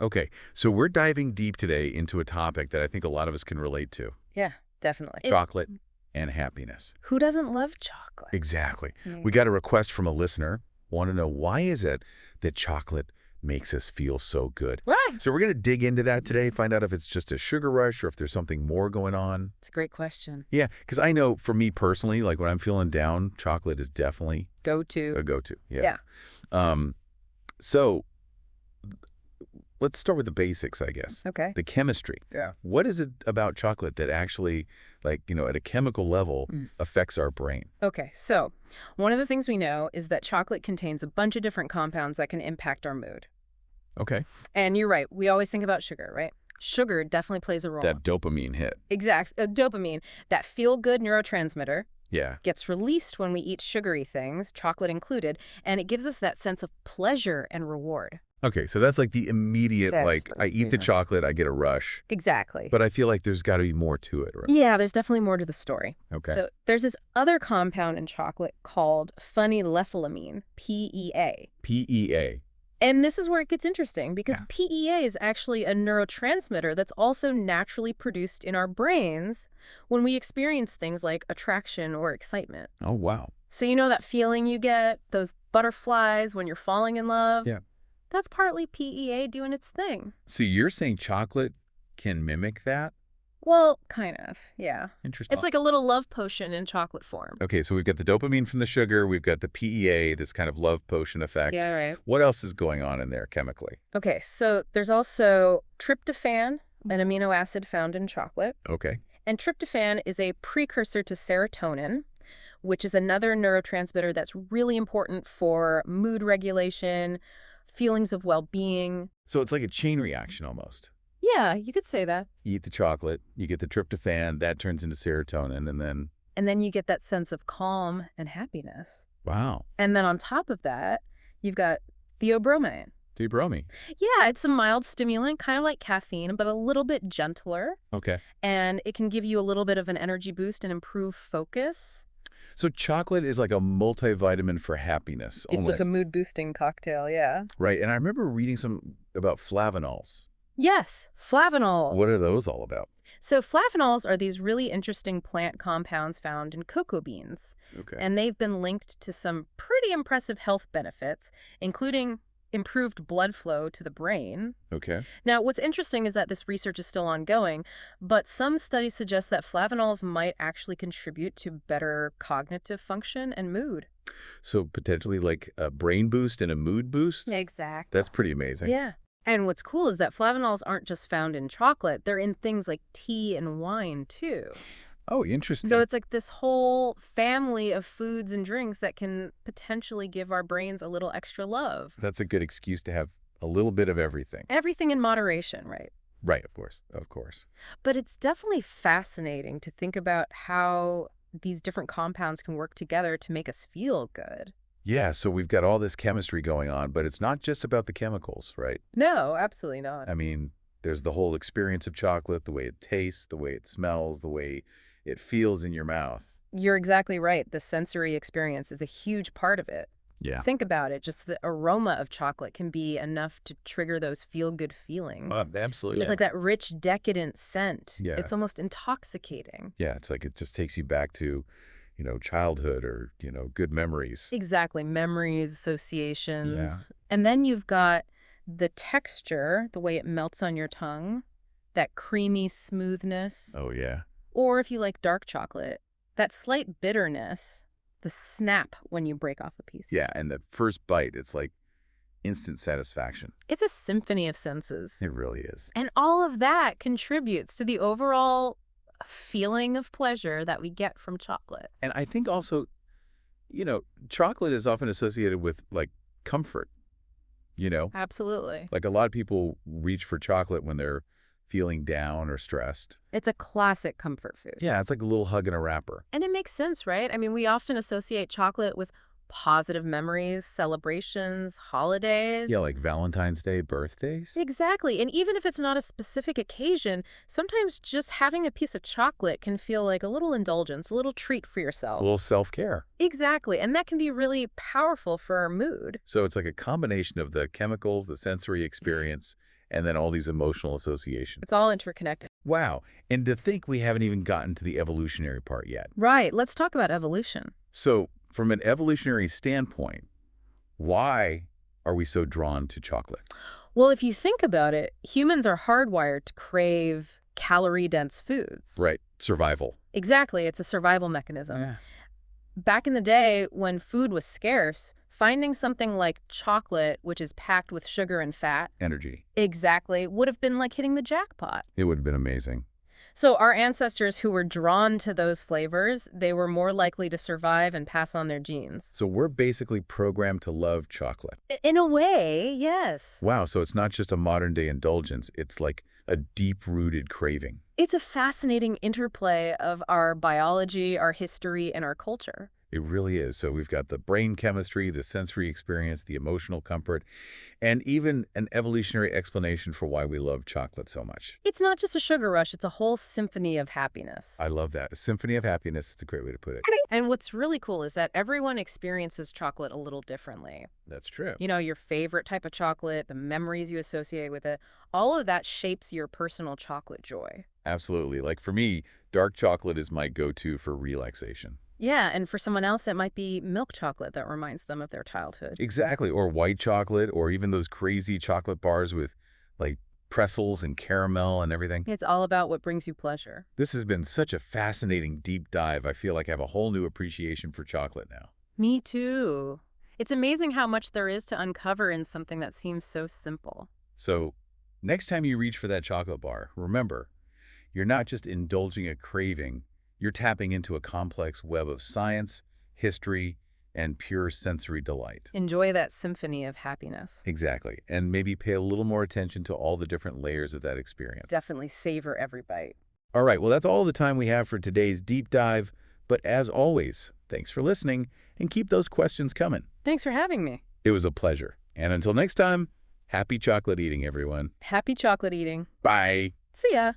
Okay, so we're diving deep today into a topic that I think a lot of us can relate to. Yeah, definitely. Chocolate and happiness. Who doesn't love chocolate? Exactly. Mm. We got a request from a listener. Want to know why is it that chocolate makes us feel so good? Right. So we're going to dig into that today, find out if it's just a sugar rush or if there's something more going on. It's a great question. Yeah, because I know for me personally, like when I'm feeling down, chocolate is definitely Go-to. a go-to. Yeah. So let's start with the basics, I guess. Okay. The chemistry. Yeah. What is it about chocolate that actually, like, at a chemical level affects our brain? Okay, so one of the things we know is that chocolate contains a bunch of different compounds that can impact our mood. Okay. And you're right. We always think about sugar, right? Sugar definitely plays a role. That dopamine hit. Dopamine, that feel-good neurotransmitter, Yeah. gets released when we eat sugary things, chocolate included, and it gives us that sense of pleasure and reward. Okay, so that's like the immediate, That's I eat the chocolate, I get a rush. Exactly. But I feel like there's got to be more to it, right? Yeah, there's definitely more to the story. Okay. So there's this other compound in chocolate called phenylethylamine, PEA. PEA. And this is where it gets interesting because Yeah. PEA is actually a neurotransmitter that's also naturally produced in our brains when we experience things like attraction or excitement. Oh, wow. So you know that feeling you get, those butterflies when you're falling in love? Yeah. That's partly PEA doing its thing. So you're saying chocolate can mimic that? Well, kind of, yeah. Interesting. It's like a little love potion in chocolate form. Okay, so we've got the dopamine from the sugar, we've got the PEA, this kind of love potion effect. Yeah, right. What else is going on in there chemically? Okay, so there's also tryptophan, an amino acid found in chocolate. Okay. And tryptophan is a precursor to serotonin, which is another neurotransmitter that's really important for mood regulation, feelings of well-being. So it's like a chain reaction almost. Yeah, you could say that. You eat the chocolate, you get the tryptophan, that turns into serotonin, and then... And then you get that sense of calm and happiness. Wow. And then on top of that, you've got theobromine. Theobromine. Yeah, it's a mild stimulant, kind of like caffeine, but a little bit gentler. Okay. And it can give you a little bit of an energy boost and improve focus. So chocolate is like a multivitamin for happiness. It's almost. like a mood-boosting cocktail, yeah. Right, and I remember reading some about flavanols. Yes, flavanols. What are those all about? So flavanols are these really interesting plant compounds found in cocoa beans. Okay. And they've been linked to some pretty impressive health benefits, including improved blood flow to the brain. Okay. Now, what's interesting is that this research is still ongoing, but some studies suggest that flavanols might actually contribute to better cognitive function and mood. So potentially like a brain boost and a mood boost? Exactly. That's pretty amazing. Yeah. And what's cool is that flavanols aren't just found in chocolate. They're in things like tea and wine, too. Oh, interesting. So it's like this whole family of foods and drinks that can potentially give our brains a little extra love. That's a good excuse to have a little bit of everything. Everything in moderation, right? Right, of course. Of course. But it's definitely fascinating to think about how these different compounds can work together to make us feel good. Yeah, so we've got all this chemistry going on, but it's not just about the chemicals, right? No, absolutely not. I mean, there's the whole experience of chocolate, the way it tastes, the way it smells, the way it feels in your mouth. You're exactly right. The sensory experience is a huge part of it. Yeah. Think about it. Just the aroma of chocolate can be enough to trigger those feel-good feelings. Absolutely. You have like that rich, decadent scent. Yeah. It's almost intoxicating. Yeah, it's like it just takes you back to, childhood or, good memories. Exactly. Memories, associations. Yeah. And then you've got the texture, the way it melts on your tongue, that creamy smoothness. Oh, yeah. Or if you like dark chocolate, that slight bitterness, the snap when you break off a piece. Yeah, and the first bite, it's like instant satisfaction. It's a symphony of senses. It really is. And all of that contributes to the overall feeling of pleasure that we get from chocolate. And I think also, chocolate is often associated with, like, comfort, Absolutely. Like a lot of people reach for chocolate when they're feeling down or stressed. It's a classic comfort food. Yeah, it's like a little hug in a wrapper. And it makes sense, right? I mean, we often associate chocolate with positive memories, celebrations, holidays. Yeah, like Valentine's Day, birthdays. Exactly. And even if it's not a specific occasion, sometimes just having a piece of chocolate can feel like a little indulgence, a little treat for A yourself. little self-care. Exactly. And that can be really powerful for our mood. So it's like a combination of the chemicals, the sensory experience, and then all these emotional associations. It's all interconnected. Wow. And to think we haven't even gotten to the evolutionary part yet. Right. Let's talk about evolution. So, from an evolutionary standpoint, why are we so drawn to chocolate? Well, if you think about it, humans are hardwired to crave calorie-dense foods. Right. Survival. Exactly. It's a survival mechanism. Yeah. Back in the day, when food was scarce, finding something like chocolate, which is packed with sugar and fat, Energy. exactly, would have been like hitting the jackpot. It would have been amazing. So our ancestors who were drawn to those flavors, they were more likely to survive and pass on their genes. So we're basically programmed to love chocolate. In a way, yes. Wow, so it's not just a modern-day indulgence. It's like a deep-rooted craving. It's a fascinating interplay of our biology, our history, and our culture. It really is. So we've got the brain chemistry, the sensory experience, the emotional comfort, and even an evolutionary explanation for why we love chocolate so much. It's not just a sugar rush, it's a whole symphony of happiness. I love that. A symphony of happiness. It's a great way to put it. And what's really cool is that everyone experiences chocolate a little differently. That's true. You know, your favorite type of chocolate, the memories you associate with it, all of that shapes your personal chocolate joy. Absolutely. Like for me, dark chocolate is my go-to for relaxation. Yeah, and for someone else, it might be milk chocolate that reminds them of their childhood. Exactly. Or white chocolate, or even those crazy chocolate bars with like pretzels and caramel and everything. It's all about what brings you pleasure. This has been such a fascinating deep dive. I feel like I have a whole new appreciation for chocolate now. Me too. It's amazing how much there is to uncover in something that seems so simple. So next time you reach for that chocolate bar, remember, you're not just indulging a craving, you're tapping into a complex web of science, history, and pure sensory delight. Enjoy that symphony of happiness. Exactly. And maybe pay a little more attention to all the different layers of that experience. Definitely savor every bite. All right, well, that's all the time we have for today's deep dive. But as always, thanks for listening, and keep those questions coming. Thanks for having me. It was a pleasure. And until next time, happy chocolate eating, everyone. Happy chocolate eating. Bye. See ya.